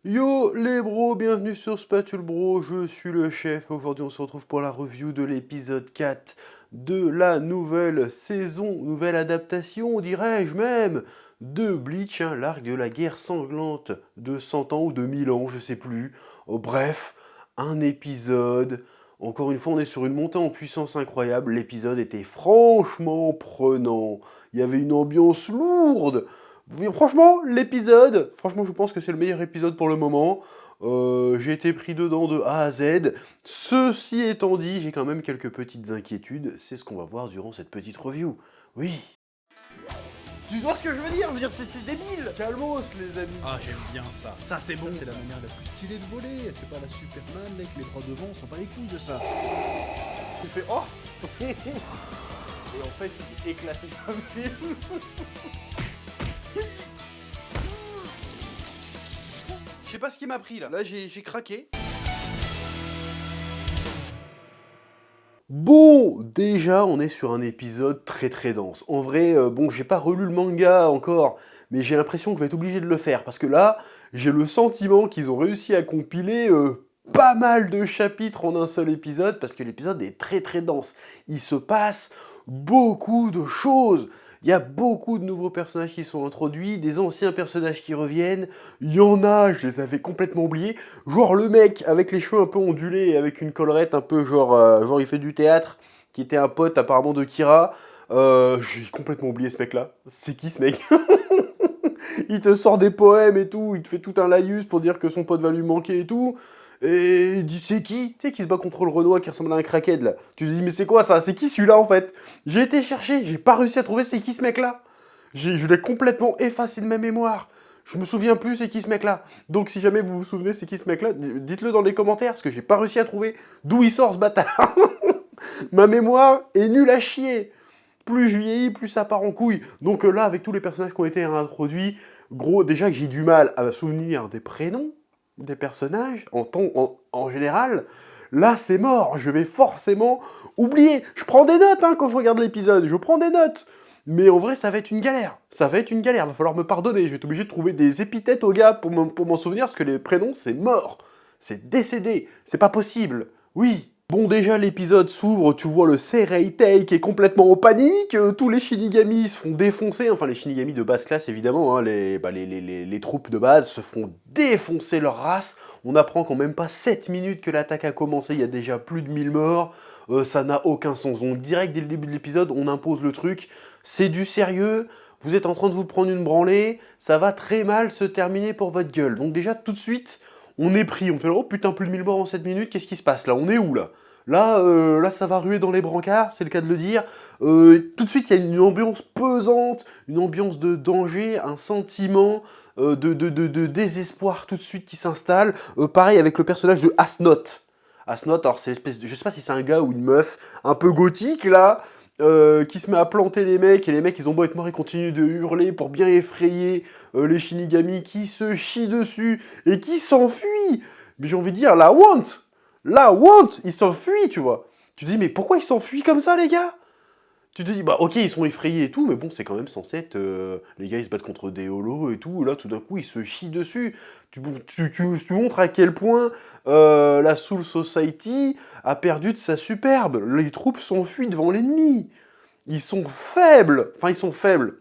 Yo les bros, bienvenue sur Spatule Bro, je suis le chef. Aujourd'hui on se retrouve pour la review de l'épisode 4 de la nouvelle saison, nouvelle adaptation, dirais-je même, de Bleach, hein, l'arc de la guerre sanglante de 100 ans ou de 1000 ans, je sais plus. Oh, bref, un épisode. Encore une fois, on est sur une montée en puissance incroyable. L'épisode était franchement prenant. Il y avait une ambiance lourde. Oui, franchement, l'épisode, franchement, je pense que c'est le meilleur épisode pour le moment. J'ai été pris dedans de A à Z. Ceci étant dit, j'ai quand même quelques petites inquiétudes. C'est ce qu'on va voir durant cette petite review. Oui. Tu vois ce que je veux dire? C'est débile. Calmos, les amis. Ah, j'aime bien ça. Ça, c'est bon. C'est la manière la plus stylée de voler. C'est pas la Superman avec les bras devant, on s'en bat les couilles de ça. Tu fais oh. Et en fait, il est éclaté comme film. Je sais pas ce qui m'a pris là. Là, j'ai craqué. Bon, déjà, on est sur un épisode très très dense. En vrai, bon, j'ai pas relu le manga encore, mais j'ai l'impression que je vais être obligé de le faire parce que là, j'ai le sentiment qu'ils ont réussi à compiler pas mal de chapitres en un seul épisode parce que l'épisode est très très dense. Il se passe beaucoup de choses. Il y a beaucoup de nouveaux personnages qui sont introduits, des anciens personnages qui reviennent. Il y en a, je les avais complètement oubliés. Genre le mec avec les cheveux un peu ondulés et avec une collerette un peu genre il fait du théâtre, qui était un pote apparemment de Kira. J'ai complètement oublié ce mec-là. C'est qui ce mec? Il te sort des poèmes et tout, il te fait tout un laïus pour dire que son pote va lui manquer et tout. Et il dit c'est qui? Tu sais qui se bat contre le Renoir qui ressemble à un crackhead là. Tu te dis mais c'est quoi ça? C'est qui celui-là en fait? J'ai été chercher, j'ai pas réussi à trouver c'est qui ce mec là. Je l'ai complètement effacé de ma mémoire. Je me souviens plus c'est qui ce mec là. Donc si jamais vous vous souvenez c'est qui ce mec là, dites-le dans les commentaires parce que j'ai pas réussi à trouver d'où il sort ce bâtard. Ma mémoire est nulle à chier. Plus je vieillis, plus ça part en couille. Donc là, avec tous les personnages qui ont été introduits, gros, déjà que j'ai du mal à me souvenir des prénoms des personnages en général. Là, c'est mort. Je vais forcément oublier. Je prends des notes hein, quand je regarde l'épisode. Je prends des notes. Mais en vrai, ça va être une galère. Ça va être une galère. Va falloir me pardonner. Je vais être obligé de trouver des épithètes aux gars pour m'en souvenir, parce que les prénoms, c'est mort. C'est décédé. C'est pas possible. Oui. Bon, déjà, l'épisode s'ouvre, tu vois le Seireitei qui est complètement en panique, tous les Shinigami se font défoncer, enfin les Shinigami de basse classe évidemment, hein, les troupes de base se font défoncer leur race. On apprend qu'en même pas 7 minutes que l'attaque a commencé, il y a déjà plus de 1000 morts, ça n'a aucun sens. Donc direct dès le début de l'épisode, on impose le truc, c'est du sérieux, vous êtes en train de vous prendre une branlée, ça va très mal se terminer pour votre gueule. Donc déjà tout de suite, on est pris, on fait oh putain plus de 1000 morts en 7 minutes, qu'est-ce qui se passe là? On est où là? Là, ça va ruer dans les brancards, c'est le cas de le dire. Tout de suite, il y a une ambiance pesante, une ambiance de danger, un sentiment de désespoir tout de suite qui s'installe. Pareil avec le personnage de Asnoth. Asnoth, alors c'est l'espèce de... Je sais pas si c'est un gars ou une meuf, un peu gothique là, qui se met à planter les mecs, et les mecs ils ont beau être morts, ils continuent de hurler pour bien effrayer les Shinigami qui se chient dessus et qui s'enfuient. Mais j'ai envie de dire, la honte, ils s'enfuient, tu vois. Tu te dis, mais pourquoi ils s'enfuient comme ça, les gars? Tu te dis, bah ok, ils sont effrayés et tout, mais bon, c'est quand même censé être... les gars, ils se battent contre des holos et tout, là, tout d'un coup, ils se chient dessus. Tu montres à quel point la Soul Society a perdu de sa superbe. Les troupes s'enfuient devant l'ennemi. Ils sont faibles. Enfin, ils sont faibles.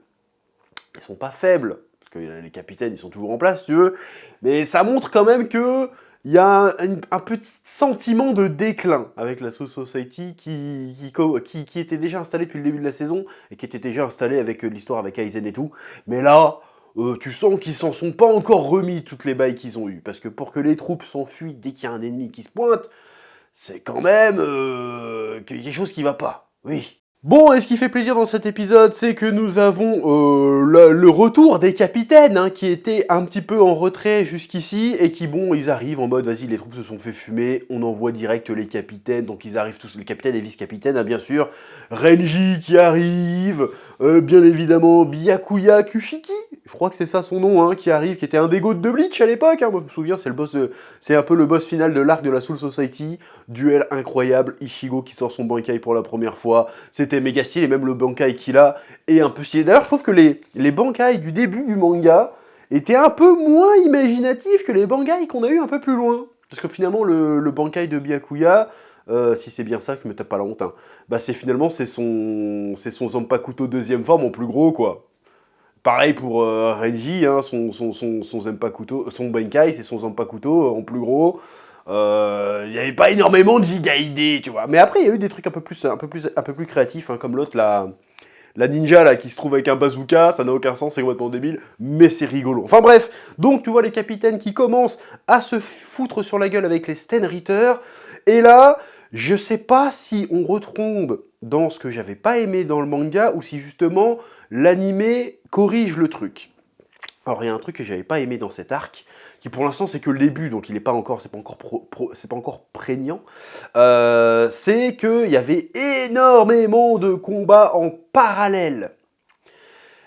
Ils sont pas faibles, parce que les capitaines, ils sont toujours en place, si tu veux. Mais ça montre quand même que il y a un petit sentiment de déclin avec la Soul Society qui était déjà installée depuis le début de la saison et qui était déjà installée avec l'histoire avec Aizen et tout. Mais là, tu sens qu'ils s'en sont pas encore remis toutes les bails qu'ils ont eues. Parce que pour que les troupes s'enfuient dès qu'il y a un ennemi qui se pointe, c'est quand même qu'il y a quelque chose qui va pas. Oui. Bon, et ce qui fait plaisir dans cet épisode, c'est que nous avons le retour des capitaines, hein, qui étaient un petit peu en retrait jusqu'ici, et qui, bon, ils arrivent en mode, vas-y, les troupes se sont fait fumer, on envoie direct les capitaines, donc ils arrivent tous, les capitaines et vice-capitaines, hein, bien sûr, Renji qui arrive, bien évidemment, Byakuya Kushiki, je crois que c'est ça son nom, hein, qui arrive, qui était un des goats de Bleach à l'époque, hein, moi je me souviens, c'est un peu le boss final de l'arc de la Soul Society, duel incroyable, Ichigo qui sort son Bankai pour la première fois, c'était méga stylé, et même le Bankai qu'il a est un peu stylé. D'ailleurs, je trouve que les Bankai du début du manga était un peu moins imaginatif que les Bankai qu'on a eu un peu plus loin. Parce que finalement, le Bankai de Byakuya, si c'est bien ça, je me tape pas la honte, hein, bah c'est son Zanpakuto deuxième forme en plus gros, quoi. Pareil pour Renji, hein, son Zanpakuto, son Bankai, c'est son Zanpakuto en plus gros. Il n'y avait pas énormément de giga idées, tu vois. Mais après, il y a eu des trucs un peu plus créatifs, hein, comme l'autre, la ninja là qui se trouve avec un bazooka, ça n'a aucun sens, c'est complètement débile, mais c'est rigolo. Enfin bref, donc tu vois les capitaines qui commencent à se foutre sur la gueule avec les Stenritter, et là, je sais pas si on retombe dans ce que j'avais pas aimé dans le manga, ou si justement l'animé corrige le truc. Alors il y a un truc que j'avais pas aimé dans cet arc, qui pour l'instant c'est que le début, donc il est pas encore, c'est pas encore prégnant, c'est qu'il y avait énormément de combats en parallèle.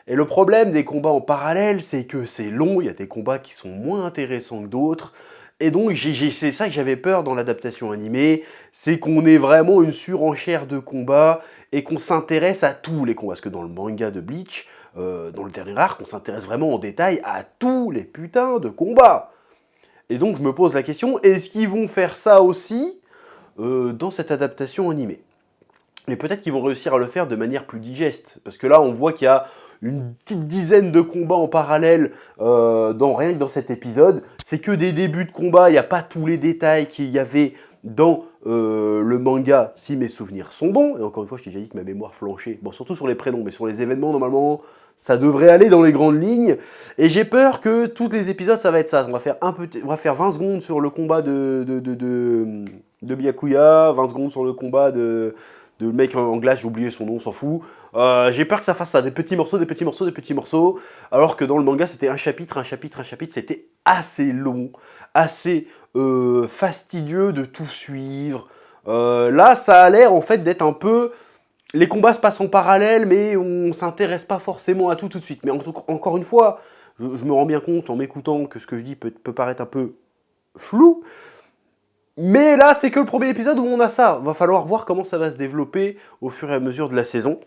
Et le problème des combats en parallèle, c'est que c'est long, il y a des combats qui sont moins intéressants que d'autres, et donc c'est ça que j'avais peur dans l'adaptation animée, c'est qu'on ait vraiment une surenchère de combats, et qu'on s'intéresse à tous les combats, parce que dans le manga de Bleach, dans le dernier arc, on s'intéresse vraiment en détail à tous les putains de combats. Et donc je me pose la question, est-ce qu'ils vont faire ça aussi dans cette adaptation animée? Mais peut-être qu'ils vont réussir à le faire de manière plus digeste, parce que là on voit qu'il y a une petite dizaine de combats en parallèle rien que dans cet épisode. C'est que des débuts de combat, il n'y a pas tous les détails qu'il y avait dans le manga, si mes souvenirs sont bons. Et encore une fois, je t'ai déjà dit que ma mémoire flanchait. Bon, surtout sur les prénoms, mais sur les événements, normalement, ça devrait aller dans les grandes lignes. Et j'ai peur que tous les épisodes, ça va être ça. On va faire 20 secondes sur le combat de Byakuya, 20 secondes sur le combat de mec en glace, j'ai oublié son nom, on s'en fout. J'ai peur que ça fasse ça, des petits morceaux, des petits morceaux, des petits morceaux, alors que dans le manga, c'était un chapitre, c'était assez long, assez fastidieux de tout suivre. Là, ça a l'air en fait d'être un peu... Les combats se passent en parallèle, mais on s'intéresse pas forcément à tout de suite. Mais encore une fois, je me rends bien compte en m'écoutant que ce que je dis peut paraître un peu flou. Mais là, c'est que le premier épisode où on a ça. Va falloir voir comment ça va se développer au fur et à mesure de la saison.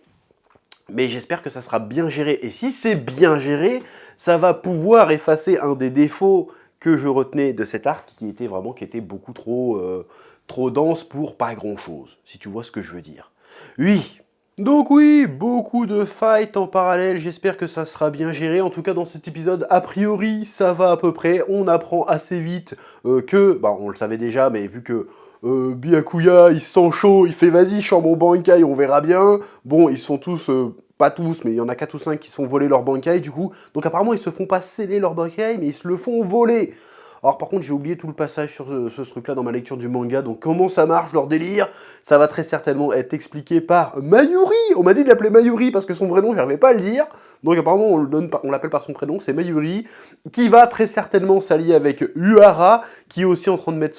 Mais j'espère que ça sera bien géré. Et si c'est bien géré, ça va pouvoir effacer un des défauts que je retenais de cet arc, qui était beaucoup trop dense pour pas grand-chose, si tu vois ce que je veux dire. Oui, donc oui, beaucoup de fights en parallèle, j'espère que ça sera bien géré. En tout cas, dans cet épisode, a priori, ça va à peu près. On apprend assez vite on le savait déjà, mais vu que Byakuya, il se sent chaud, il fait vas-y, chambre mon Bankai, on verra bien. Bon, ils sont tous, pas tous, mais il y en a 4 ou 5 qui sont volés leur Bankai, du coup. Donc apparemment, ils se font pas sceller leur Bankai, mais ils se le font voler. Alors par contre, j'ai oublié tout le passage sur ce truc-là dans ma lecture du manga, donc comment ça marche, leur délire, ça va très certainement être expliqué par Mayuri. On m'a dit de l'appeler Mayuri parce que son vrai nom, j'arrivais pas à le dire. Donc apparemment, on l'appelle par son prénom, c'est Mayuri, qui va très certainement s'allier avec Uehara, qui est aussi en train de mener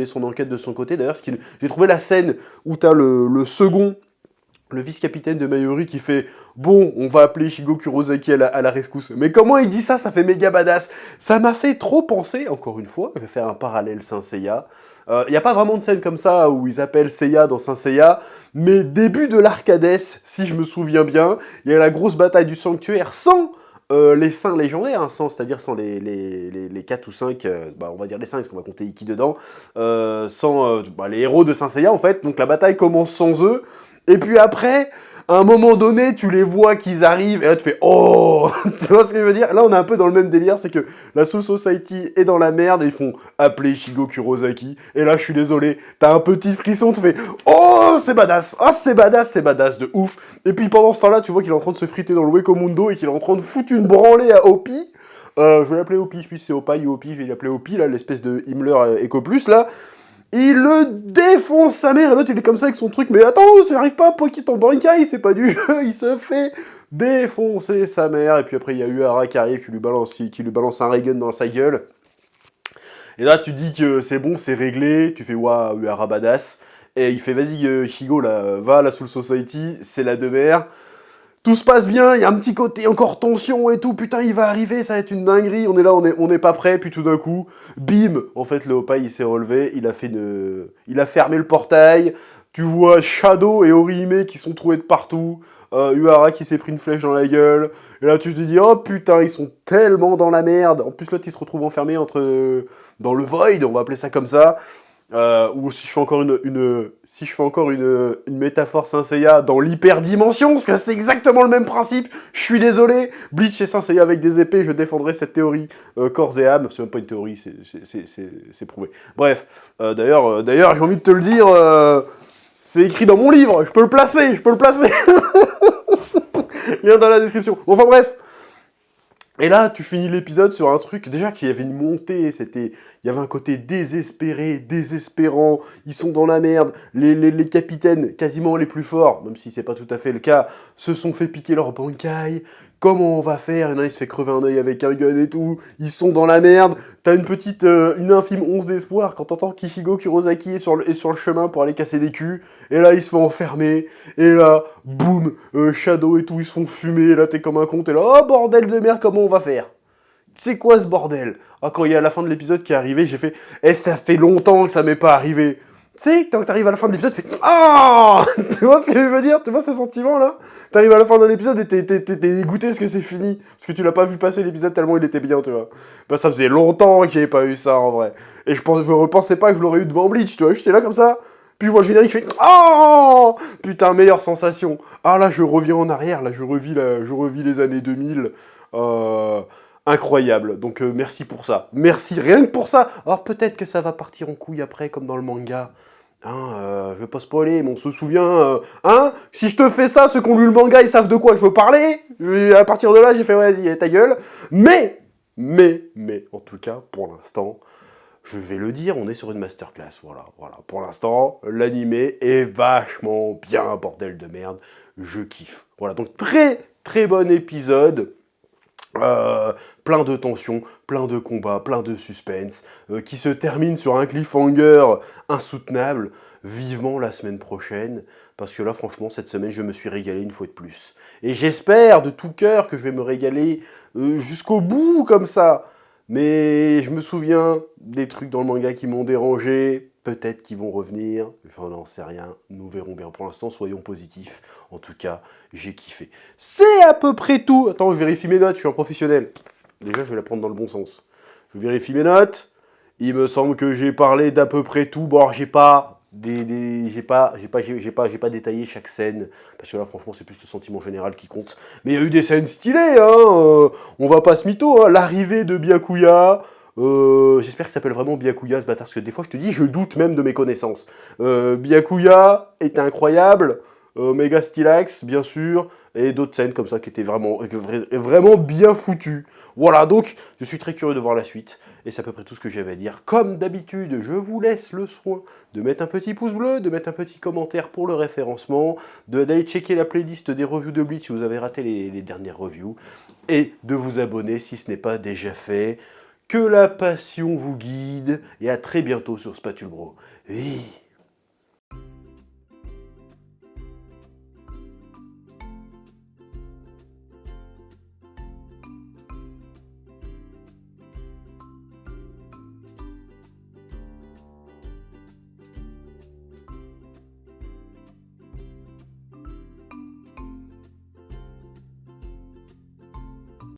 son enquête de son côté. D'ailleurs, j'ai trouvé la scène où t'as le second, le vice-capitaine de Mayuri qui fait « Bon, on va appeler Shigo Kurosaki à la rescousse. » Mais comment il dit ça fait méga badass. Ça m'a fait trop penser, encore une fois, je vais faire un parallèle Saint Seiya. Il n'y a pas vraiment de scène comme ça où ils appellent Seiya dans Saint Seiya, mais début de l'Arcades, si je me souviens bien, il y a la grosse bataille du sanctuaire sans les saints légendaires, hein, c'est-à-dire sans les 4 ou 5, on va dire les 5 parce qu'on va compter Iki dedans, sans les héros de Saint Seiya en fait, donc la bataille commence sans eux. Et puis après, à un moment donné, tu les vois qu'ils arrivent, et là tu fais « Oh !» Tu vois ce que je veux dire? Là, on est un peu dans le même délire, c'est que la Soul Society est dans la merde, et ils font appeler Shigo Kurosaki, et là, je suis désolé, t'as un petit frisson, tu fais « Oh, c'est badass! Ah, c'est badass de ouf !» Et puis pendant ce temps-là, tu vois qu'il est en train de se friter dans le Wekomundo, et qu'il est en train de foutre une branlée à Opie. Je vais l'appeler Opie, je sais c'est Opai ou Opie, je vais l'appeler Opie, là, l'espèce de Himmler Eco Plus, là. Il le défonce sa mère, et l'autre il est comme ça avec son truc, mais attends, ça arrive pas, Poki ton Bankai, c'est pas du jeu, il se fait défoncer sa mère, et puis après il y a Uehara qui arrive, qui lui balance un Regen dans sa gueule, et là tu dis que c'est bon, c'est réglé, tu fais waouh, Uehara badass, et il fait vas-y Shigo là, va à la Soul Society, c'est la demeure. Tout se passe bien, il y a un petit côté encore tension et tout, putain il va arriver, ça va être une dinguerie, on est là, on n'est pas prêt, puis tout d'un coup, bim, en fait le Opai il s'est relevé, il a fermé le portail, tu vois Shadow et Orihime qui sont trouvés de partout, Uehara qui s'est pris une flèche dans la gueule. Et là, tu te dis, oh putain, ils sont tellement dans la merde. En plus, l'autre, il se retrouve enfermé dans le void, on va appeler ça comme ça. Ou si je fais encore une métaphore Saint Seiya dans l'hyperdimension, parce que c'est exactement le même principe. Je suis désolé, Bleach et Saint Seiya avec des épées, je défendrai cette théorie corps et âme. C'est même pas une théorie, c'est prouvé. Bref, d'ailleurs, j'ai envie de te le dire, c'est écrit dans mon livre, je peux le placer. Lien dans la description. Bon, enfin bref. Et là, tu finis l'épisode sur un truc, déjà qu'il y avait une montée, il y avait un côté désespéré, désespérant, ils sont dans la merde, les capitaines, quasiment les plus forts, même si c'est pas tout à fait le cas, se sont fait piquer leur bankai, comment on va faire? Il y en a, il se fait crever un œil avec un gun et tout, ils sont dans la merde, t'as une infime once d'espoir quand t'entends Kishigo Kurosaki est sur le chemin pour aller casser des culs, et là, il se fait enfermer, et là, boum, Shadow et tout, ils se font fumer, et là, t'es comme un con, t'es là, oh bordel de merde, comment on va faire? C'est quoi ce bordel? Ah, quand il y a la fin de l'épisode qui est arrivé, j'ai fait, ça fait longtemps que ça m'est pas arrivé. Tu sais, quand t'arrives à la fin de l'épisode, tu fais, ah tu vois ce que je veux dire? Tu vois ce sentiment-là? T'arrives à la fin d'un épisode et t'es dégoûté parce que c'est fini. Parce que tu l'as pas vu passer l'épisode tellement il était bien, tu vois. Bah, ça faisait longtemps que j'avais pas eu ça, en vrai. Et je repensais pas que je l'aurais eu devant Bleach, tu vois. J'étais là comme ça. Puis je vois le générique, je fais oh putain, meilleure sensation. Ah là, je reviens en arrière, là, je revis les années 2000. Incroyable. Donc merci pour ça. Merci, rien que pour ça. Alors peut-être que ça va partir en couille après, comme dans le manga. Je vais pas spoiler, mais on se souvient... si je te fais ça, ceux qui ont lu le manga, ils savent de quoi je veux parler. À partir de là, j'ai fait, vas-y, ta gueule. Mais, en tout cas, pour l'instant... Je vais le dire, on est sur une masterclass, voilà. Pour l'instant, l'animé est vachement bien, bordel de merde, je kiffe. Voilà, donc très très bon épisode, plein de tensions, plein de combats, plein de suspense, qui se termine sur un cliffhanger insoutenable, vivement la semaine prochaine, parce que là, franchement, cette semaine, je me suis régalé une fois de plus. Et j'espère de tout cœur que je vais me régaler jusqu'au bout, comme ça. Mais je me souviens des trucs dans le manga qui m'ont dérangé, peut-être qu'ils vont revenir, je n'en sais rien, nous verrons bien. Pour l'instant, soyons positifs, en tout cas, j'ai kiffé. C'est à peu près tout. Attends, je vérifie mes notes, je suis un professionnel. Déjà, je vais la prendre dans le bon sens. Je vérifie mes notes, il me semble que j'ai parlé d'à peu près tout. Bon, alors, j'ai pas détaillé chaque scène, parce que là, franchement, c'est plus le sentiment général qui compte. Mais il y a eu des scènes stylées, hein, on va pas se mytho, hein. L'arrivée de Byakuya, j'espère qu'il s'appelle vraiment Byakuya, ce bâtard, parce que des fois, je te dis, je doute même de mes connaissances. Byakuya était incroyable, Mega Stylax, bien sûr, et d'autres scènes comme ça qui étaient vraiment bien foutues. Voilà, donc, je suis très curieux de voir la suite. Et c'est à peu près tout ce que j'avais à dire. Comme d'habitude, je vous laisse le soin de mettre un petit pouce bleu, de mettre un petit commentaire pour le référencement, d'aller checker la playlist des reviews de Bleach si vous avez raté les dernières reviews, et de vous abonner si ce n'est pas déjà fait. Que la passion vous guide, et à très bientôt sur Spatule Bro. Oui.